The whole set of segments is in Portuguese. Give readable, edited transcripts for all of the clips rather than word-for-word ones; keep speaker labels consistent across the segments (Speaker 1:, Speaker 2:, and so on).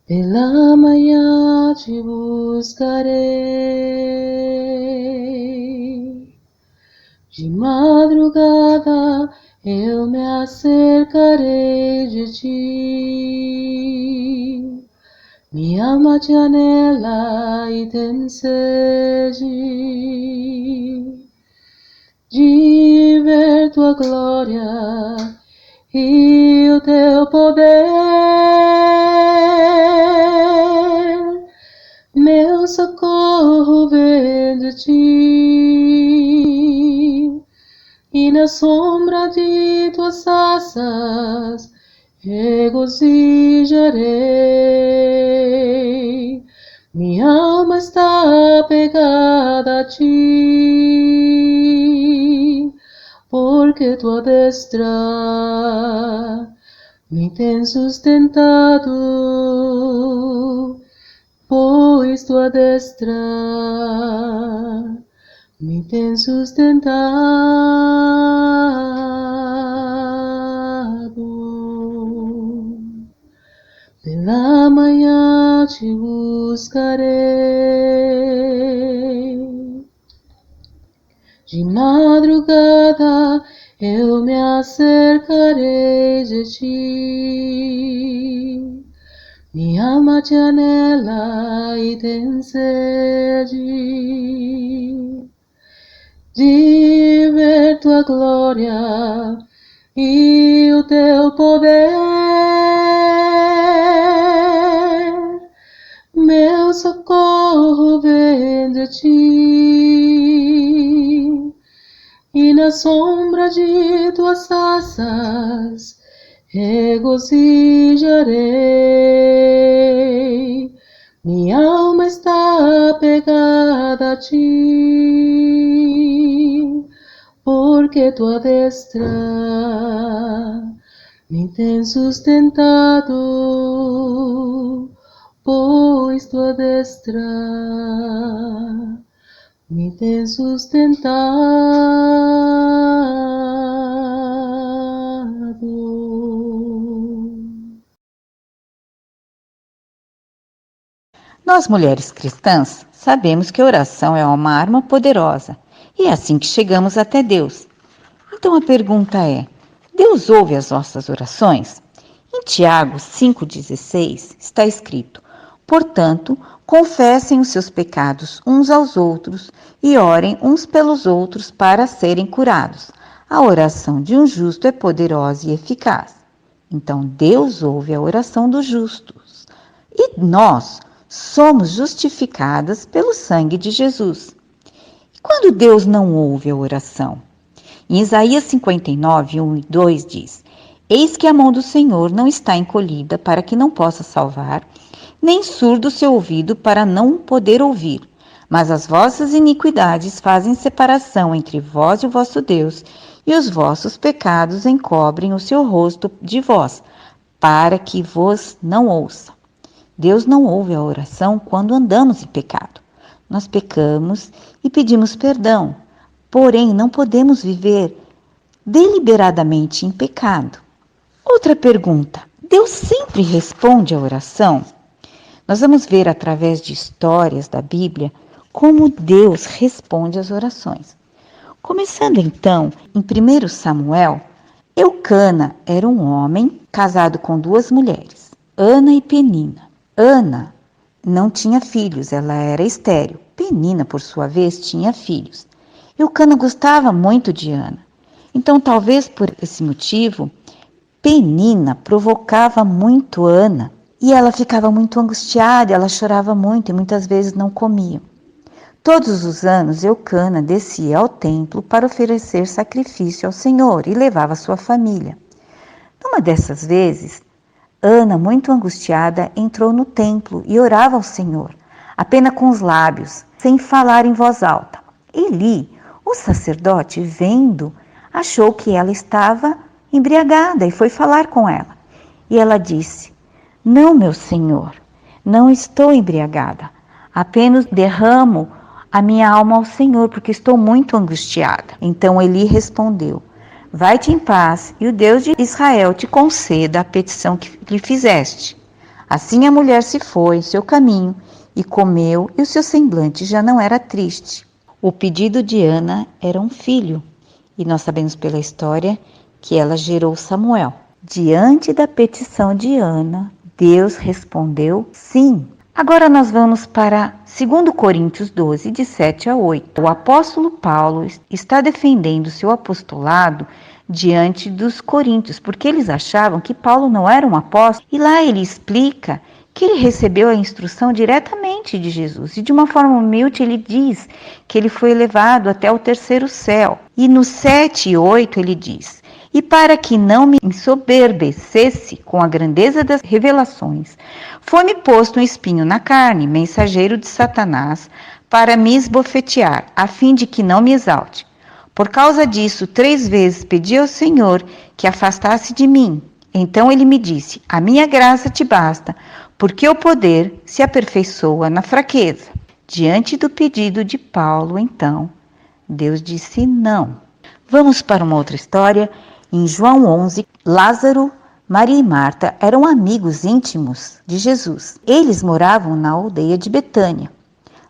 Speaker 1: Pela manhã te buscarei, de madrugada eu me acercarei de ti. Minha alma te anela e tem sede de ver tua glória e o teu poder. Meu socorro vem de ti, e na sombra de tuas asas regozijarei. Minha alma está pegada a ti, porque tua destra me tem sustentado, pois tua destra me tem sustentado. Pela manhã te buscarei, de madrugada eu me acercarei de ti. Minha alma te anela e tem sede de ver tua glória e o teu poder. Meu socorro vem de ti, e na sombra de tuas asas regozijarei. Minha alma está pegada a ti, porque tua destra me tem sustentado, pois tua destra me tem sustentado.
Speaker 2: Nós, mulheres cristãs, sabemos que a oração é uma arma poderosa e é assim que chegamos até Deus. Então a pergunta é: Deus ouve as nossas orações? Em Tiago 5,16 está escrito: portanto, confessem os seus pecados uns aos outros e orem uns pelos outros para serem curados. A oração de um justo é poderosa e eficaz. Então Deus ouve a oração dos justos. E nós somos justificadas pelo sangue de Jesus. E quando Deus não ouve a oração? Em Isaías 59, 1 e 2 diz: eis que a mão do Senhor não está encolhida para que não possa salvar, nem surdo o seu ouvido para não poder ouvir. Mas as vossas iniquidades fazem separação entre vós e o vosso Deus, e os vossos pecados encobrem o seu rosto de vós, para que vos não ouça. Deus não ouve a oração quando andamos em pecado. Nós pecamos e pedimos perdão, porém não podemos viver deliberadamente em pecado. Outra pergunta: Deus sempre responde à oração? Nós vamos ver através de histórias da Bíblia como Deus responde às orações. Começando então em 1 Samuel, Eucana era um homem casado com duas mulheres, Ana e Penina. Ana não tinha filhos, ela era estéril. Penina, por sua vez, tinha filhos. Eucana gostava muito de Ana. Então, talvez por esse motivo, Penina provocava muito Ana e ela ficava muito angustiada, ela chorava muito e muitas vezes não comia. Todos os anos, Eucana descia ao templo para oferecer sacrifício ao Senhor e levava sua família. Numa dessas vezes, Ana, muito angustiada, entrou no templo e orava ao Senhor, apenas com os lábios, sem falar em voz alta. Eli, o sacerdote, vendo, achou que ela estava embriagada e foi falar com ela. E ela disse: não, meu senhor, não estou embriagada, apenas derramo a minha alma ao Senhor, porque estou muito angustiada. Então Eli respondeu: vai-te em paz, e o Deus de Israel te conceda a petição que lhe fizeste. Assim a mulher se foi em seu caminho e comeu, e o seu semblante já não era triste. O pedido de Ana era um filho, e nós sabemos pela história que ela gerou Samuel. Diante da petição de Ana, Deus respondeu sim. Agora nós vamos para 2 Coríntios 12, de 7 a 8. O apóstolo Paulo está defendendo seu apostolado diante dos coríntios, porque eles achavam que Paulo não era um apóstolo, e lá ele explica que ele recebeu a instrução diretamente de Jesus, e de uma forma humilde ele diz que ele foi elevado até o terceiro céu. E no 7 e 8 ele diz: e para que não me ensoberbecesse com a grandeza das revelações, foi-me posto um espinho na carne, mensageiro de Satanás, para me esbofetear, a fim de que não me exalte. Por causa disso, 3 vezes pedi ao Senhor que afastasse de mim. Então ele me disse: a minha graça te basta, porque o poder se aperfeiçoa na fraqueza. Diante do pedido de Paulo, então, Deus disse não. Vamos para uma outra história. Em João 11, Lázaro, Maria e Marta eram amigos íntimos de Jesus. Eles moravam na aldeia de Betânia.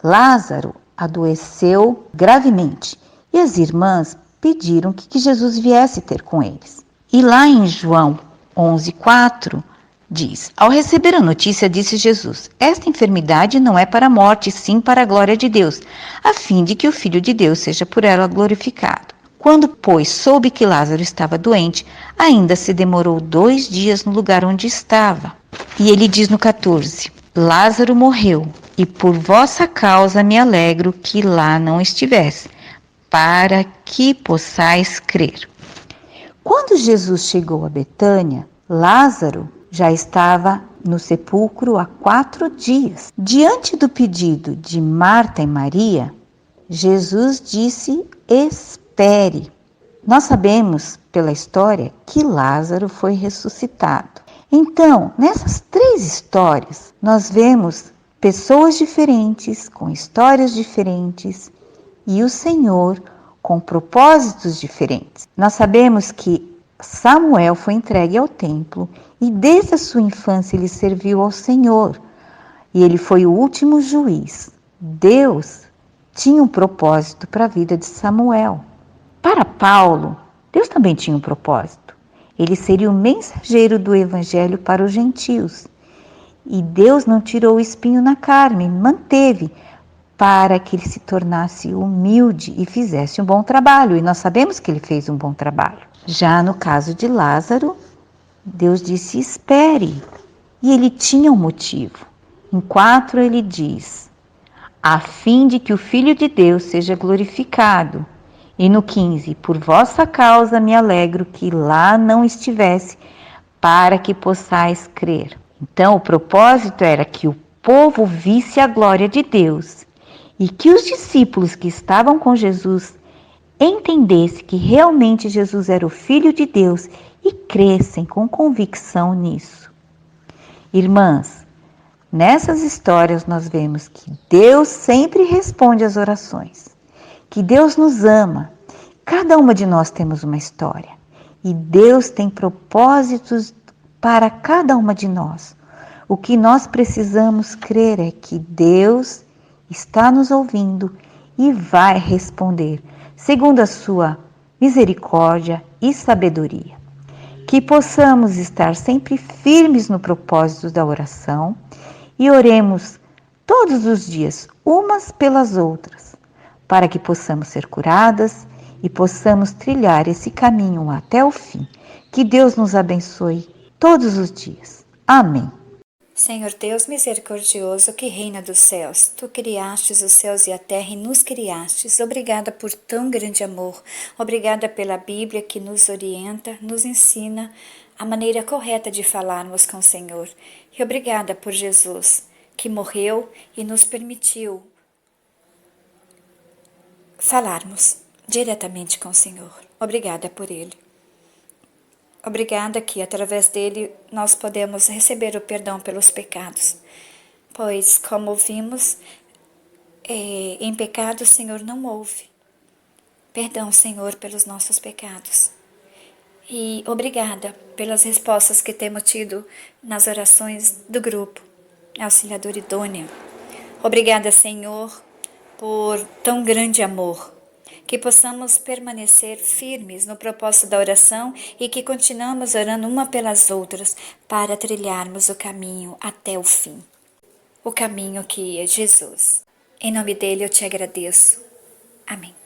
Speaker 2: Lázaro adoeceu gravemente e as irmãs pediram que Jesus viesse ter com eles. E lá em João 11:4 diz: ao receber a notícia, disse Jesus: esta enfermidade não é para a morte, sim para a glória de Deus, a fim de que o Filho de Deus seja por ela glorificado. Quando, pois, soube que Lázaro estava doente, ainda se demorou 2 dias no lugar onde estava. E ele diz no 14: Lázaro morreu, e por vossa causa me alegro que lá não estivesse, para que possais crer. Quando Jesus chegou a Betânia, Lázaro já estava no sepulcro há 4 dias. Diante do pedido de Marta e Maria, Jesus disse: espere. Nós sabemos pela história que Lázaro foi ressuscitado. Então, nessas 3 histórias, nós vemos pessoas diferentes, com histórias diferentes, e o Senhor com propósitos diferentes. Nós sabemos que Samuel foi entregue ao templo e desde a sua infância ele serviu ao Senhor. E ele foi o último juiz. Deus tinha um propósito para a vida de Samuel. Para Paulo, Deus também tinha um propósito. Ele seria o mensageiro do evangelho para os gentios. E Deus não tirou o espinho na carne, manteve, para que ele se tornasse humilde e fizesse um bom trabalho. E nós sabemos que ele fez um bom trabalho. Já no caso de Lázaro, Deus disse: espere. E ele tinha um motivo. Em 4 ele diz: a fim de que o Filho de Deus seja glorificado. E no 15, por vossa causa me alegro que lá não estivesse, para que possais crer. Então o propósito era que o povo visse a glória de Deus e que os discípulos que estavam com Jesus entendessem que realmente Jesus era o Filho de Deus e crescem com convicção nisso. Irmãs, nessas histórias nós vemos que Deus sempre responde às orações, que Deus nos ama. Cada uma de nós temos uma história e Deus tem propósitos para cada uma de nós. O que nós precisamos crer é que Deus está nos ouvindo e vai responder, segundo a sua misericórdia e sabedoria. Que possamos estar sempre firmes no propósito da oração e oremos todos os dias, umas pelas outras, para que possamos ser curadas e possamos trilhar esse caminho até o fim. Que Deus nos abençoe todos os dias. Amém.
Speaker 3: Senhor Deus misericordioso, que reina dos céus, Tu criastes os céus e a terra e nos criastes. Obrigada por tão grande amor. Obrigada pela Bíblia que nos orienta, nos ensina a maneira correta de falarmos com o Senhor. E obrigada por Jesus, que morreu e nos permitiu falarmos diretamente com o Senhor. Obrigada por Ele. Obrigada que, através dele, nós podemos receber o perdão pelos pecados. Pois, como ouvimos, em pecado o Senhor não ouve. Perdão, Senhor, pelos nossos pecados. E obrigada pelas respostas que temos tido nas orações do grupo Auxiliadora Idônea. Obrigada, Senhor, por tão grande amor. Que possamos permanecer firmes no propósito da oração e que continuamos orando uma pelas outras para trilharmos o caminho até o fim. O caminho que é Jesus. Em nome dele eu te agradeço. Amém.